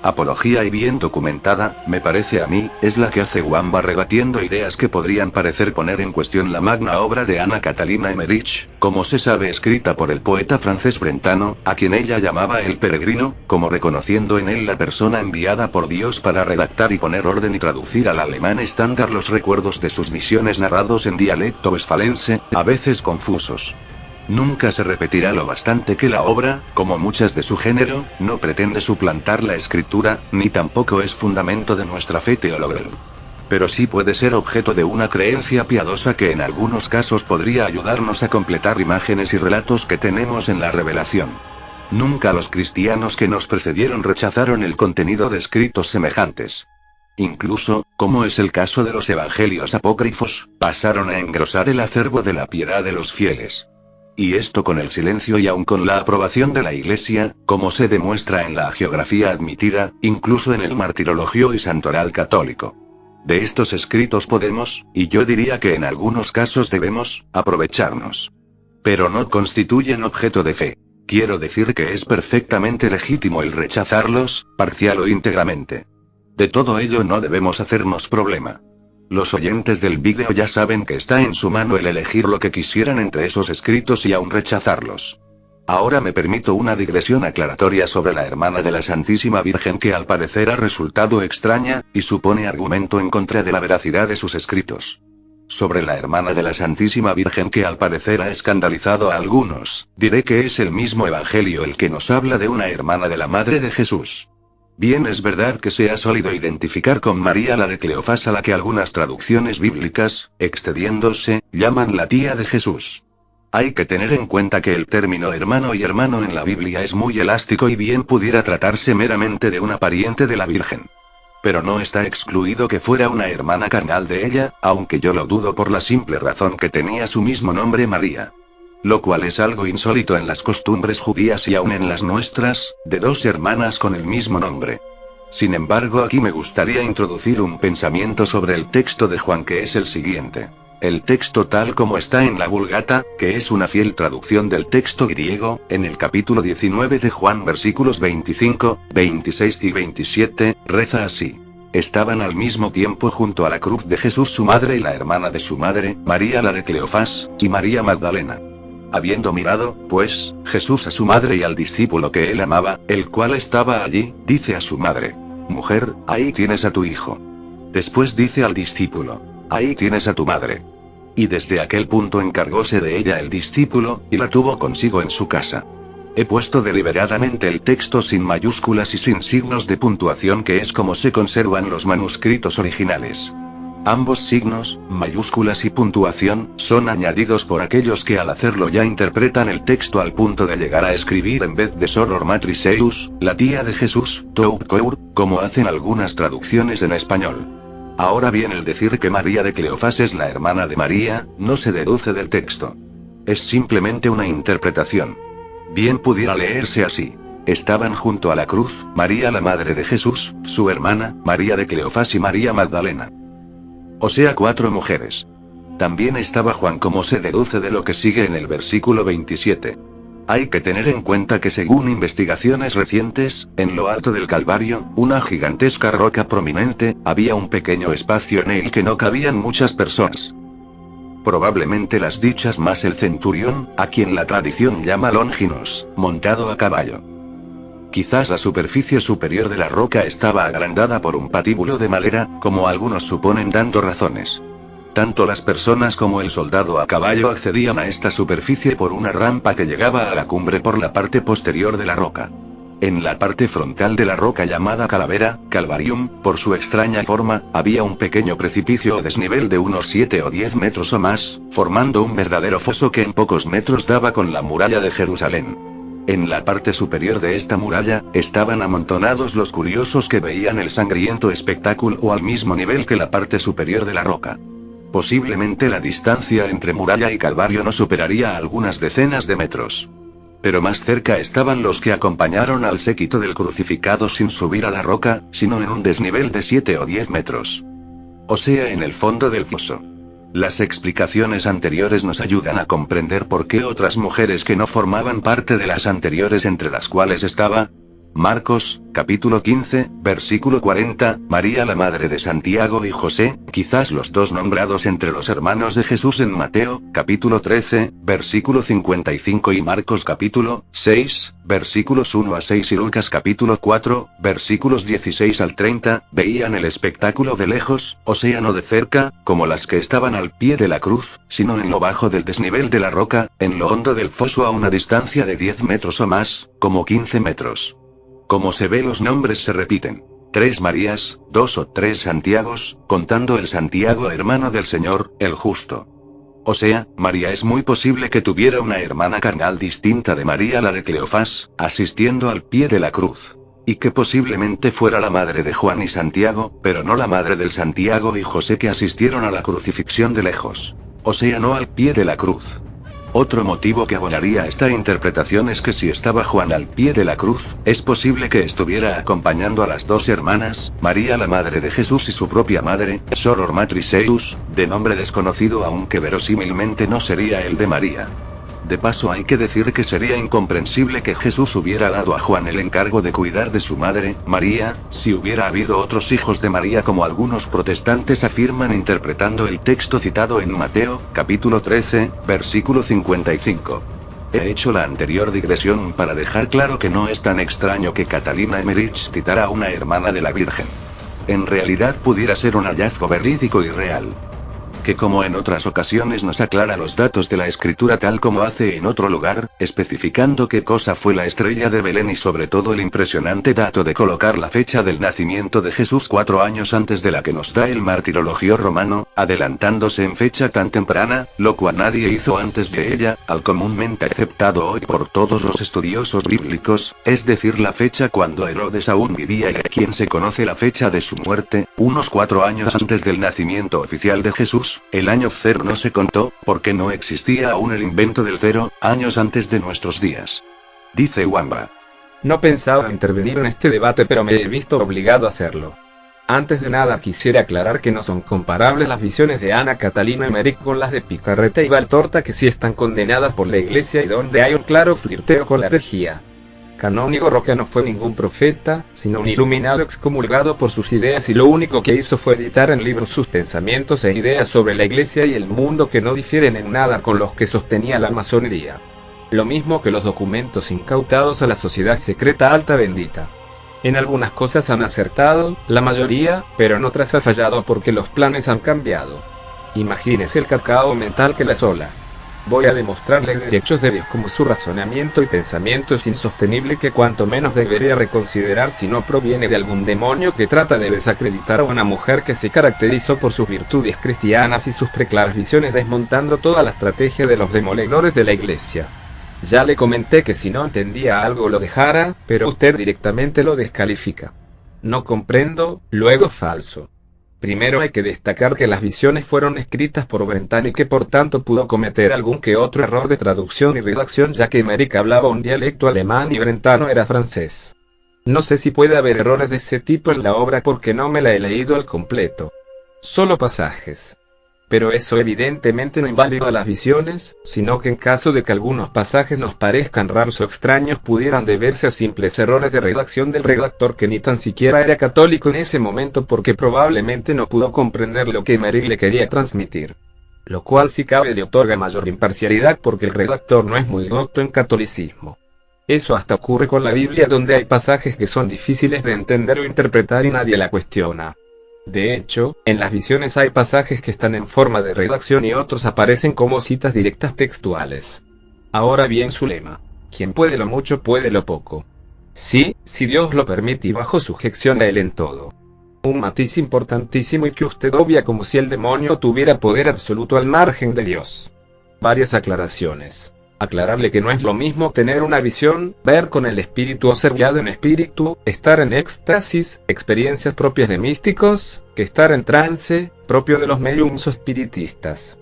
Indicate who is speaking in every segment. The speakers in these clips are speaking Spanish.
Speaker 1: apología y bien documentada, me parece a mí, es la que hace Wamba rebatiendo ideas que podrían parecer poner en cuestión la magna obra de Ana Catalina Emmerich, como se sabe escrita por el poeta francés Brentano, a quien ella llamaba el peregrino, como reconociendo en él la persona enviada por Dios para redactar y poner orden y traducir al alemán estándar los recuerdos de sus misiones narrados en dialecto westfalense, a veces confusos. Nunca se repetirá lo bastante que la obra, como muchas de su género, no pretende suplantar la escritura, ni tampoco es fundamento de nuestra fe teológica. Pero sí puede ser objeto de una creencia piadosa que en algunos casos podría ayudarnos a completar imágenes y relatos que tenemos en la revelación. Nunca los cristianos que nos precedieron rechazaron el contenido de escritos semejantes. Incluso, como es el caso de los evangelios apócrifos, pasaron a engrosar el acervo de la piedad de los fieles. Y esto con el silencio y aun con la aprobación de la Iglesia, como se demuestra en la hagiografía admitida, incluso en el martirologio y santoral católico. De estos escritos podemos, y yo diría que en algunos casos debemos, aprovecharnos. Pero no constituyen objeto de fe. Quiero decir que es perfectamente legítimo el rechazarlos, parcial o íntegramente. De todo ello no debemos hacernos problema. Los oyentes del vídeo ya saben que está en su mano el elegir lo que quisieran entre esos escritos y aún rechazarlos. Ahora me permito una digresión aclaratoria sobre la hermana de la Santísima Virgen que al parecer ha resultado extraña, y supone argumento en contra de la veracidad de sus escritos. Sobre la hermana de la Santísima Virgen que al parecer ha escandalizado a algunos, diré que es el mismo Evangelio el que nos habla de una hermana de la Madre de Jesús. Bien es verdad que se ha solido identificar con María la de Cleofás a la que algunas traducciones bíblicas, excediéndose, llaman la tía de Jesús. Hay que tener en cuenta que el término hermano y hermano en la Biblia es muy elástico y bien pudiera tratarse meramente de una pariente de la Virgen. Pero no está excluido que fuera una hermana carnal de ella, aunque yo lo dudo por la simple razón que tenía su mismo nombre María. Lo cual es algo insólito en las costumbres judías y aún en las nuestras, de dos hermanas con el mismo nombre. Sin embargo, aquí me gustaría introducir un pensamiento sobre el texto de Juan que es el siguiente. El texto tal como está en la Vulgata, que es una fiel traducción del texto griego, en el capítulo 19 de Juan versículos 25, 26 y 27, reza así. Estaban al mismo tiempo junto a la cruz de Jesús su madre y la hermana de su madre, María la de Cleofás, y María Magdalena. Habiendo mirado, pues, Jesús a su madre y al discípulo que él amaba, el cual estaba allí, dice a su madre: Mujer, ahí tienes a tu hijo. Después dice al discípulo: Ahí tienes a tu madre. Y desde aquel punto encargóse de ella el discípulo, y la tuvo consigo en su casa. He puesto deliberadamente el texto sin mayúsculas y sin signos de puntuación, que es como se conservan los manuscritos originales. Ambos signos, mayúsculas y puntuación, son añadidos por aquellos que al hacerlo ya interpretan el texto al punto de llegar a escribir en vez de Soror Matris Eius, la tía de Jesús, Tout Coeur, como hacen algunas traducciones en español. Ahora bien, el decir que María de Cleofás es la hermana de María, no se deduce del texto. Es simplemente una interpretación. Bien pudiera leerse así. Estaban junto a la cruz, María la madre de Jesús, su hermana, María de Cleofás y María Magdalena. O sea, 4 mujeres. También estaba Juan, como se deduce de lo que sigue en el versículo 27. Hay que tener en cuenta que según investigaciones recientes, en lo alto del Calvario, una gigantesca roca prominente, había un pequeño espacio en él que no cabían muchas personas. Probablemente las dichas más el centurión, a quien la tradición llama Longinos, montado a caballo. Quizás la superficie superior de la roca estaba agrandada por un patíbulo de madera, como algunos suponen, dando razones. Tanto las personas como el soldado a caballo accedían a esta superficie por una rampa que llegaba a la cumbre por la parte posterior de la roca. En la parte frontal de la roca llamada Calavera, Calvarium, por su extraña forma, había un pequeño precipicio o desnivel de unos 7 o 10 metros o más, formando un verdadero foso que en pocos metros daba con la muralla de Jerusalén. En la parte superior de esta muralla, estaban amontonados los curiosos que veían el sangriento espectáculo al mismo nivel que la parte superior de la roca. Posiblemente la distancia entre muralla y Calvario no superaría algunas decenas de metros. Pero más cerca estaban los que acompañaron al séquito del crucificado sin subir a la roca, sino en un desnivel de 7 o 10 metros. O sea, en el fondo del foso. Las explicaciones anteriores nos ayudan a comprender por qué otras mujeres que no formaban parte de las anteriores, entre las cuales estaba Marcos, capítulo 15, versículo 40, María la madre de Santiago y José, quizás los dos nombrados entre los hermanos de Jesús en Mateo, capítulo 13, versículo 55 y Marcos capítulo 6, versículos 1 a 6 y Lucas capítulo 4, versículos 16 al 30, veían el espectáculo de lejos, o sea no de cerca, como las que estaban al pie de la cruz, sino en lo bajo del desnivel de la roca, en lo hondo del foso a una distancia de 10 metros o más, como 15 metros. Como se ve, los nombres se repiten. 3 Marías, 2 o 3 Santiagos, contando el Santiago hermano del Señor, el justo. O sea, María es muy posible que tuviera una hermana carnal distinta de María la de Cleofás, asistiendo al pie de la cruz. Y que posiblemente fuera la madre de Juan y Santiago, pero no la madre del Santiago y José que asistieron a la crucifixión de lejos. O sea, no al pie de la cruz. Otro motivo que abonaría a esta interpretación es que si estaba Juan al pie de la cruz, es posible que estuviera acompañando a las dos hermanas, María la madre de Jesús y su propia madre, Soror Matris Eius, de nombre desconocido aunque verosímilmente no sería el de María. De paso hay que decir que sería incomprensible que Jesús hubiera dado a Juan el encargo de cuidar de su madre, María, si hubiera habido otros hijos de María como algunos protestantes afirman interpretando el texto citado en Mateo, capítulo 13, versículo 55. He hecho la anterior digresión para dejar claro que no es tan extraño que Catalina Emmerich citara a una hermana de la Virgen. En realidad pudiera ser un hallazgo verídico y real. Que como en otras ocasiones nos aclara los datos de la escritura tal como hace en otro lugar, especificando qué cosa fue la estrella de Belén y sobre todo el impresionante dato de colocar la fecha del nacimiento de Jesús 4 años antes de la que nos da el martirologio romano, adelantándose en fecha tan temprana, lo cual nadie hizo antes de ella, al comúnmente aceptado hoy por todos los estudiosos bíblicos, es decir la fecha cuando Herodes aún vivía y a quien se conoce la fecha de su muerte, unos 4 años antes del nacimiento oficial de Jesús. El año cero no se contó, porque no existía aún el invento del 0, años antes de nuestros días. Dice Wamba.
Speaker 2: No pensaba intervenir en este debate pero me he visto obligado a hacerlo. Antes de nada quisiera aclarar que no son comparables las visiones de Ana Catalina Emmerich con las de Picarreta y Valtorta que sí están condenadas por la iglesia y donde hay un claro flirteo con la herejía. Canónigo Roca no fue ningún profeta, sino un iluminado excomulgado por sus ideas y lo único que hizo fue editar en libros sus pensamientos e ideas sobre la iglesia y el mundo que no difieren en nada con los que sostenía la masonería. Lo mismo que los documentos incautados a la sociedad secreta alta bendita. En algunas cosas han acertado, la mayoría, pero en otras ha fallado porque los planes han cambiado. Imagínese el cacao mental que la asola. Voy a demostrarle derechos de Dios como su razonamiento y pensamiento es insostenible que cuanto menos debería reconsiderar si no proviene de algún demonio que trata de desacreditar a una mujer que se caracterizó por sus virtudes cristianas y sus preclaras visiones desmontando toda la estrategia de los demoledores de la iglesia. Ya le comenté que si no entendía algo lo dejara, pero usted directamente lo descalifica. No comprendo, luego falso. Primero hay que destacar que las visiones fueron escritas por Brentano y que por tanto pudo cometer algún que otro error de traducción y redacción ya que Emmerich hablaba un dialecto alemán y Brentano era francés. No sé si puede haber errores de ese tipo en la obra porque no me la he leído al completo. Solo pasajes. Pero eso evidentemente no invalida las visiones, sino que en caso de que algunos pasajes nos parezcan raros o extraños pudieran deberse a simples errores de redacción del redactor que ni tan siquiera era católico en ese momento porque probablemente no pudo comprender lo que Emmerich le quería transmitir. Lo cual si cabe le otorga mayor imparcialidad porque el redactor no es muy docto en catolicismo. Eso hasta ocurre con la Biblia donde hay pasajes que son difíciles de entender o interpretar y nadie la cuestiona. De hecho, en las visiones hay pasajes que están en forma de redacción y otros aparecen como citas directas textuales. Ahora bien su lema, quien puede lo mucho puede lo poco. Sí, si Dios lo permite y bajo sujeción a él en todo. Un matiz importantísimo y que usted obvia como si el demonio tuviera poder absoluto al margen de Dios. Varias aclaraciones. Aclararle que no es lo mismo tener una visión, ver con el espíritu o ser guiado en espíritu, estar en éxtasis, experiencias propias de místicos, que estar en trance, propio de los mediums o espiritistas.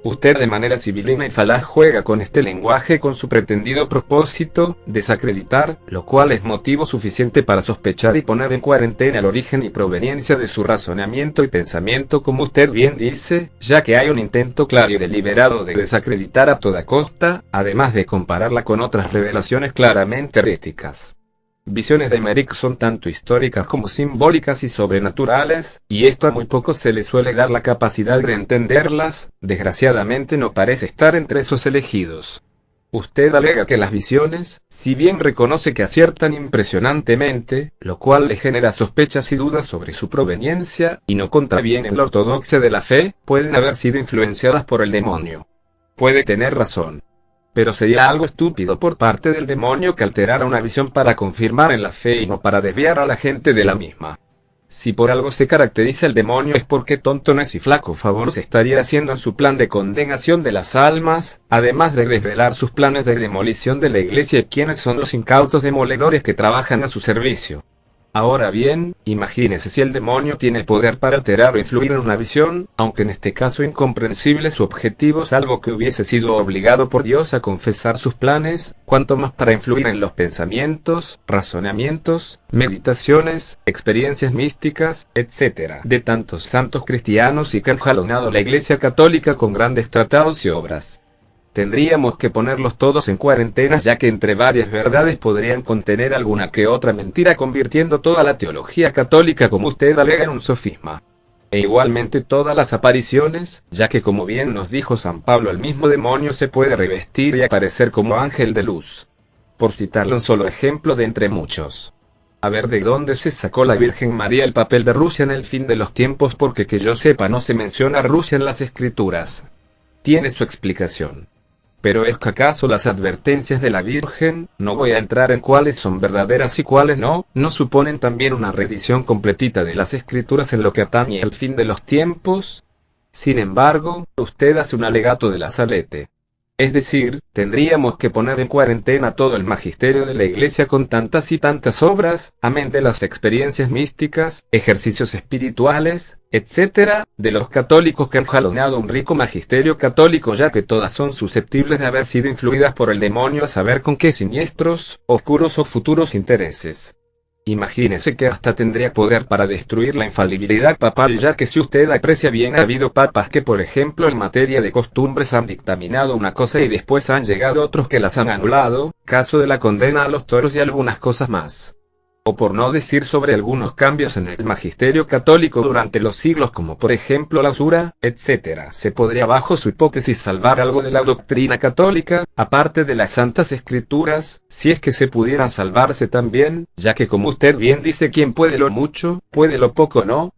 Speaker 2: Usted de manera sibilina y falaz juega con este lenguaje con su pretendido propósito, desacreditar, lo cual es motivo suficiente para sospechar y poner en cuarentena el origen y proveniencia de su razonamiento y pensamiento como usted bien dice, ya que hay un intento claro y deliberado de desacreditar a toda costa, además de compararla con otras revelaciones claramente heréticas. Visiones de Emmerich son tanto históricas como simbólicas y sobrenaturales, y esto a muy pocos se les suele dar la capacidad de entenderlas. Desgraciadamente no parece estar entre esos elegidos. Usted alega que las visiones, si bien reconoce que aciertan impresionantemente, lo cual le genera sospechas y dudas sobre su proveniencia, y no contravienen la ortodoxia de la fe, pueden haber sido influenciadas por el demonio. Puede tener razón. Pero sería algo estúpido por parte del demonio que alterara una visión para confirmar en la fe y no para desviar a la gente de la misma. Si por algo se caracteriza el demonio es porque tonto no es y flaco favor se estaría haciendo en su plan de condenación de las almas, además de desvelar sus planes de demolición de la iglesia y quiénes son los incautos demoledores que trabajan a su servicio. Ahora bien, imagínese si el demonio tiene poder para alterar o influir en una visión, aunque en este caso incomprensible su objetivo salvo que hubiese sido obligado por Dios a confesar sus planes, cuanto más para influir en los pensamientos, razonamientos, meditaciones, experiencias místicas, etc. de tantos santos cristianos y que han jalonado la Iglesia Católica con grandes tratados y obras. Tendríamos que ponerlos todos en cuarentena ya que entre varias verdades podrían contener alguna que otra mentira convirtiendo toda la teología católica como usted alega en un sofisma. E igualmente todas las apariciones, ya que como bien nos dijo San Pablo el mismo demonio se puede revestir y aparecer como ángel de luz. Por citarle un solo ejemplo de entre muchos. A ver de dónde se sacó la Virgen María el papel de Rusia en el fin de los tiempos porque que yo sepa no se menciona Rusia en las escrituras. Tiene su explicación. Pero ¿es que acaso las advertencias de la Virgen, no voy a entrar en cuáles son verdaderas y cuáles no suponen también una revisión completita de las escrituras en lo que atañe al fin de los tiempos? Sin embargo, usted hace un alegato de la salete. Es decir, tendríamos que poner en cuarentena todo el magisterio de la Iglesia con tantas y tantas obras, amén de las experiencias místicas, ejercicios espirituales, etc., de los católicos que han jaloneado un rico magisterio católico ya que todas son susceptibles de haber sido influidas por el demonio a saber con qué siniestros, oscuros o futuros intereses. Imagínese que hasta tendría poder para destruir la infalibilidad papal ya que si usted aprecia bien ha habido papas que por ejemplo en materia de costumbres han dictaminado una cosa y después han llegado otros que las han anulado, caso de la condena a los toros y algunas cosas más. O por no decir sobre algunos cambios en el magisterio católico durante los siglos como por ejemplo la usura, etc. Se podría bajo su hipótesis salvar algo de la doctrina católica, aparte de las santas escrituras, si es que se pudieran salvarse también, ya que como usted bien dice quien puede lo mucho, puede lo poco no.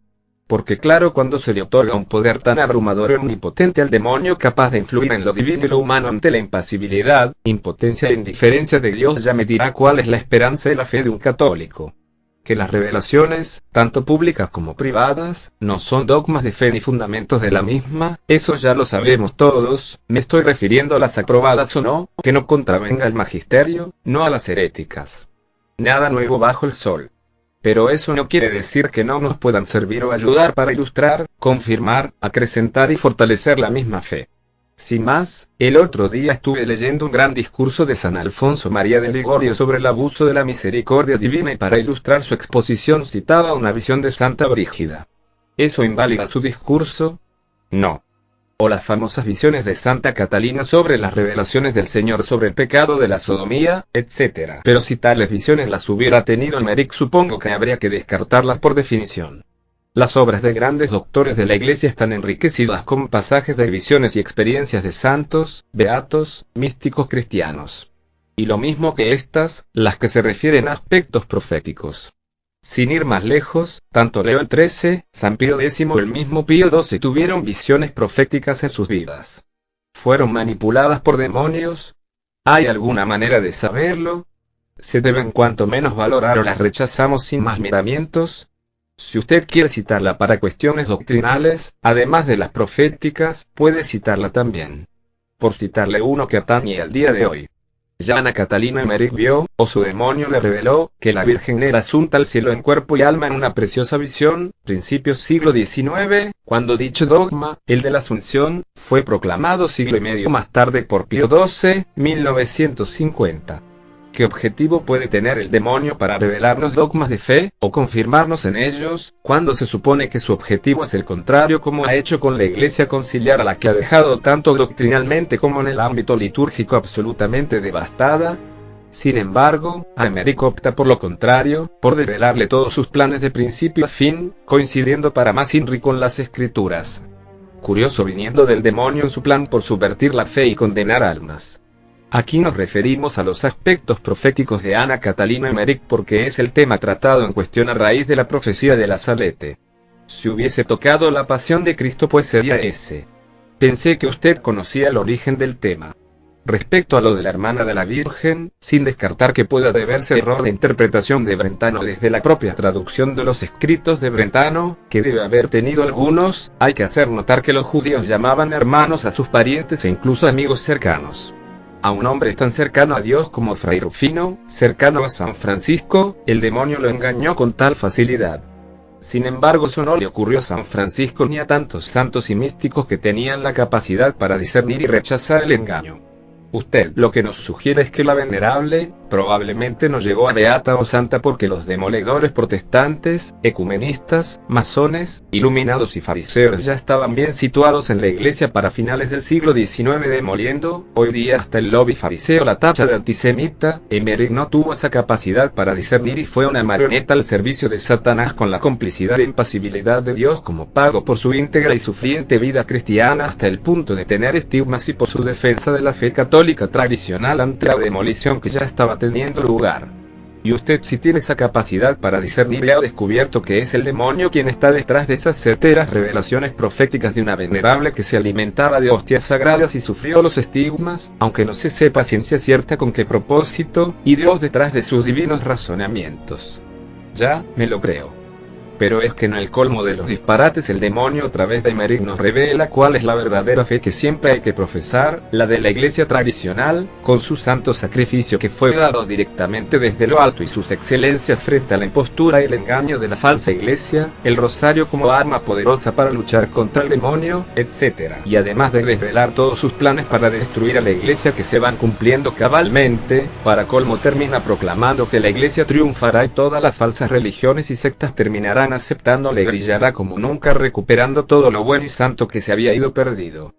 Speaker 2: Porque claro cuando se le otorga un poder tan abrumador y omnipotente al demonio capaz de influir en lo divino y lo humano ante la impasibilidad, impotencia e indiferencia de Dios ya me dirá cuál es la esperanza y la fe de un católico. Que las revelaciones, tanto públicas como privadas, no son dogmas de fe ni fundamentos de la misma, eso ya lo sabemos todos, me estoy refiriendo a las aprobadas o no, que no contravenga el magisterio, no a las heréticas. Nada nuevo bajo el sol. Pero eso no quiere decir que no nos puedan servir o ayudar para ilustrar, confirmar, acrecentar y fortalecer la misma fe. Sin más, el otro día estuve leyendo un gran discurso de San Alfonso María de Ligorio sobre el abuso de la misericordia divina y para ilustrar su exposición citaba una visión de Santa Brígida. ¿Eso invalida su discurso? No. O las famosas visiones de Santa Catalina sobre las revelaciones del Señor sobre el pecado de la sodomía, etc. Pero si tales visiones las hubiera tenido Emmerich supongo que habría que descartarlas por definición. Las obras de grandes doctores de la Iglesia están enriquecidas con pasajes de visiones y experiencias de santos, beatos, místicos cristianos. Y lo mismo que estas, las que se refieren a aspectos proféticos. Sin ir más lejos, tanto Leo XIII, San Pío X o el mismo Pío XII tuvieron visiones proféticas en sus vidas. ¿Fueron manipuladas por demonios? ¿Hay alguna manera de saberlo? ¿Se deben cuanto menos valorar o las rechazamos sin más miramientos? Si usted quiere citarla para cuestiones doctrinales, además de las proféticas, puede citarla también. Por citarle uno que atañe al día de hoy. Ya Ana Catalina Emmerich vio, o su demonio le reveló, que la Virgen era asunta al cielo en cuerpo y alma en una preciosa visión, principios siglo XIX, cuando dicho dogma, el de la Asunción, fue proclamado siglo y medio más tarde por Pío XII, 1950. ¿Qué objetivo puede tener el demonio para revelarnos dogmas de fe, o confirmarnos en ellos, cuando se supone que su objetivo es el contrario como ha hecho con la Iglesia conciliar a la que ha dejado tanto doctrinalmente como en el ámbito litúrgico absolutamente devastada? Sin embargo, Emmerich opta por lo contrario, por develarle todos sus planes de principio a fin, coincidiendo para más INRI con las escrituras. Curioso viniendo del demonio en su plan por subvertir la fe y condenar almas. Aquí nos referimos a los aspectos proféticos de Ana Catalina Emmerich porque es el tema tratado en cuestión a raíz de la profecía de la Salete. Si hubiese tocado la pasión de Cristo pues sería ese. Pensé que usted conocía el origen del tema. Respecto a lo de la hermana de la Virgen, sin descartar que pueda deberse a error de interpretación de Brentano desde la propia traducción de los escritos de Brentano, que debe haber tenido algunos, hay que hacer notar que los judíos llamaban hermanos a sus parientes e incluso amigos cercanos. A un hombre tan cercano a Dios como Fray Rufino, cercano a San Francisco, el demonio lo engañó con tal facilidad. Sin embargo, eso no le ocurrió a San Francisco ni a tantos santos y místicos que tenían la capacidad para discernir y rechazar el engaño. Usted lo que nos sugiere es que la venerable, probablemente no llegó a beata o santa porque los demoledores protestantes, ecumenistas, masones, iluminados y fariseos ya estaban bien situados en la iglesia para finales del siglo XIX demoliendo, hoy día hasta el lobby fariseo la tacha de antisemita. Emmerich no tuvo esa capacidad para discernir y fue una marioneta al servicio de Satanás con la complicidad e impasibilidad de Dios como pago por su íntegra y sufriente vida cristiana hasta el punto de tener estigmas y por su defensa de la fe católica tradicional ante la demolición que ya estaba teniendo lugar. Y usted si tiene esa capacidad para discernir y ha descubierto que es el demonio quien está detrás de esas certeras revelaciones proféticas de una venerable que se alimentaba de hostias sagradas y sufrió los estigmas, aunque no se sepa ciencia cierta con qué propósito, y Dios detrás de sus divinos razonamientos. Ya, me lo creo. Pero es que en el colmo de los disparates el demonio a través de Emmerich nos revela cuál es la verdadera fe que siempre hay que profesar, la de la iglesia tradicional, con su santo sacrificio que fue dado directamente desde lo alto y sus excelencias frente a la impostura y el engaño de la falsa iglesia, el rosario como arma poderosa para luchar contra el demonio, etc. Y además de desvelar todos sus planes para destruir a la iglesia que se van cumpliendo cabalmente, para colmo termina proclamando que la iglesia triunfará y todas las falsas religiones y sectas terminarán aceptándole y brillará como nunca recuperando todo lo bueno y santo que se había ido perdido.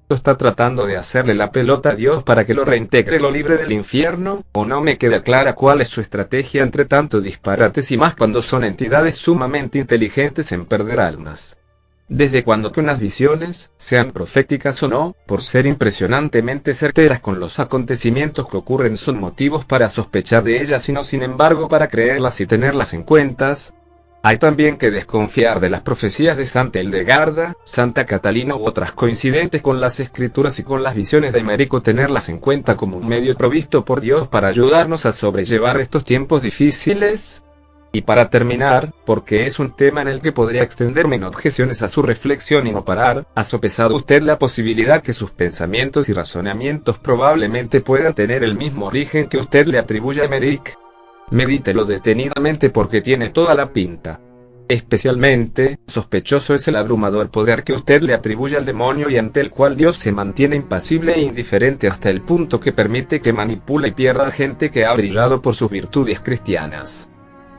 Speaker 2: ¿Está tratando de hacerle la pelota a Dios para que lo reintegre lo libre del infierno? ¿O no me queda clara cuál es su estrategia entre tanto disparates y más cuando son entidades sumamente inteligentes en perder almas? Desde cuando que unas visiones, sean proféticas o no, por ser impresionantemente certeras con los acontecimientos que ocurren son motivos para sospechar de ellas y no sin embargo para creerlas y tenerlas en cuentas? Hay también que desconfiar de las profecías de Santa Hildegarda, Santa Catalina u otras coincidentes con las escrituras y con las visiones de Emmerich o tenerlas en cuenta como un medio provisto por Dios para ayudarnos a sobrellevar estos tiempos difíciles. Y para terminar, porque es un tema en el que podría extenderme en objeciones a su reflexión y no parar, ¿ha sopesado usted la posibilidad que sus pensamientos y razonamientos probablemente puedan tener el mismo origen que usted le atribuye a Emmerich? Medítelo detenidamente porque tiene toda la pinta. Especialmente, sospechoso es el abrumador poder que usted le atribuye al demonio y ante el cual Dios se mantiene impasible e indiferente hasta el punto que permite que manipule y pierda a gente que ha brillado por sus virtudes cristianas.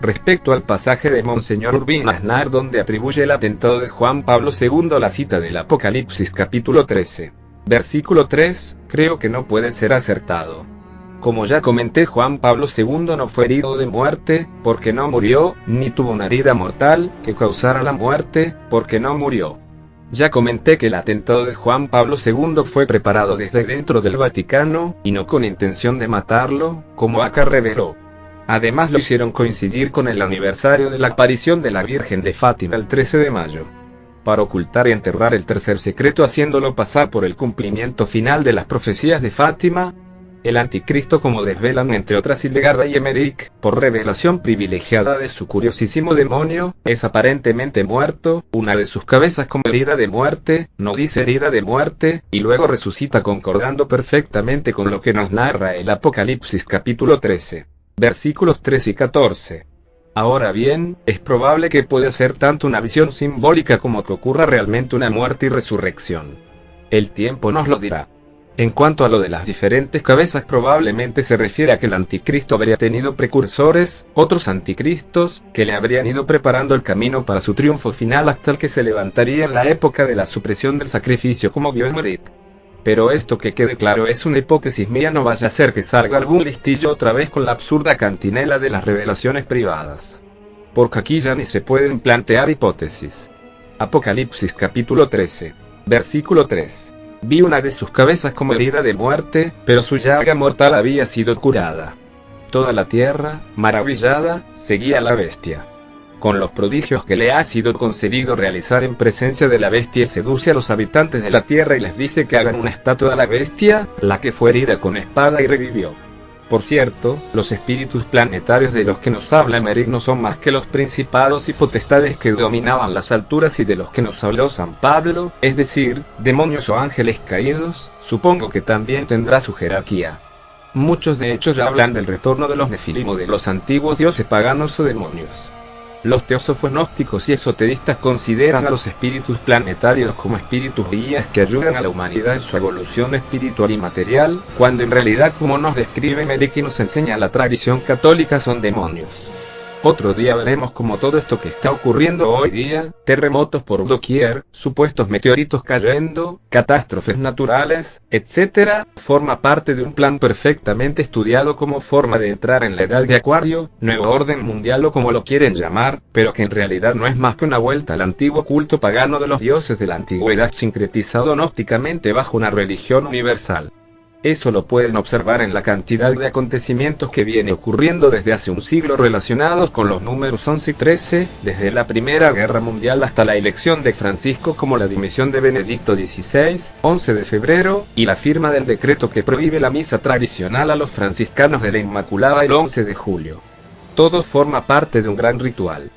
Speaker 2: Respecto al pasaje de Monseñor Urbina Aznar donde atribuye el atentado de Juan Pablo II a la cita del Apocalipsis capítulo 13, versículo 3, creo que no puede ser acertado. Como ya comenté, Juan Pablo II no fue herido de muerte, porque no murió, ni tuvo una herida mortal, que causara la muerte, porque no murió. Ya comenté que el atentado de Juan Pablo II fue preparado desde dentro del Vaticano, y no con intención de matarlo, como acá reveló. Además lo hicieron coincidir con el aniversario de la aparición de la Virgen de Fátima el 13 de mayo. Para ocultar y enterrar el tercer secreto haciéndolo pasar por el cumplimiento final de las profecías de Fátima, el anticristo como desvelan entre otras Hildegarda y Emmerich, por revelación privilegiada de su curiosísimo demonio, es aparentemente muerto, una de sus cabezas como herida de muerte, no dice herida de muerte, y luego resucita concordando perfectamente con lo que nos narra el Apocalipsis capítulo 13, versículos 3 y 14. Ahora bien, es probable que pueda ser tanto una visión simbólica como que ocurra realmente una muerte y resurrección. El tiempo nos lo dirá. En cuanto a lo de las diferentes cabezas, probablemente se refiere a que el anticristo habría tenido precursores, otros anticristos, que le habrían ido preparando el camino para su triunfo final hasta el que se levantaría en la época de la supresión del sacrificio como vio Emmerich. Pero esto que quede claro es una hipótesis mía, no vaya a ser que salga algún listillo otra vez con la absurda cantinela de las revelaciones privadas. Porque aquí ya ni se pueden plantear hipótesis. Apocalipsis capítulo 13. Versículo 3. Vi una de sus cabezas como herida de muerte, pero su llaga mortal había sido curada. Toda la tierra, maravillada, seguía a la bestia. Con los prodigios que le ha sido concedido realizar en presencia de la bestia, seduce a los habitantes de la tierra y les dice que hagan una estatua a la bestia, la que fue herida con espada y revivió. Por cierto, los espíritus planetarios de los que nos habla Emmerich no son más que los principados y potestades que dominaban las alturas y de los que nos habló San Pablo, es decir, demonios o ángeles caídos. Supongo que también tendrá su jerarquía. Muchos de ellos ya hablan del retorno de los Nefilim o de los antiguos dioses paganos o demonios. Los teósofos gnósticos y esoteristas consideran a los espíritus planetarios como espíritus guías que ayudan a la humanidad en su evolución espiritual y material, cuando en realidad, como nos describe Emmerich y nos enseña la tradición católica, son demonios. Otro día veremos cómo todo esto que está ocurriendo hoy día, terremotos por doquier, supuestos meteoritos cayendo, catástrofes naturales, etc., forma parte de un plan perfectamente estudiado como forma de entrar en la edad de Acuario, nuevo orden mundial o como lo quieren llamar, pero que en realidad no es más que una vuelta al antiguo culto pagano de los dioses de la antigüedad sincretizado gnósticamente bajo una religión universal. Eso lo pueden observar en la cantidad de acontecimientos que viene ocurriendo desde hace un siglo relacionados con los números 11 y 13, desde la Primera Guerra Mundial hasta la elección de Francisco como la dimisión de Benedicto XVI, 11 de febrero, y la firma del decreto que prohíbe la misa tradicional a los franciscanos de la Inmaculada el 11 de julio. Todo forma parte de un gran ritual.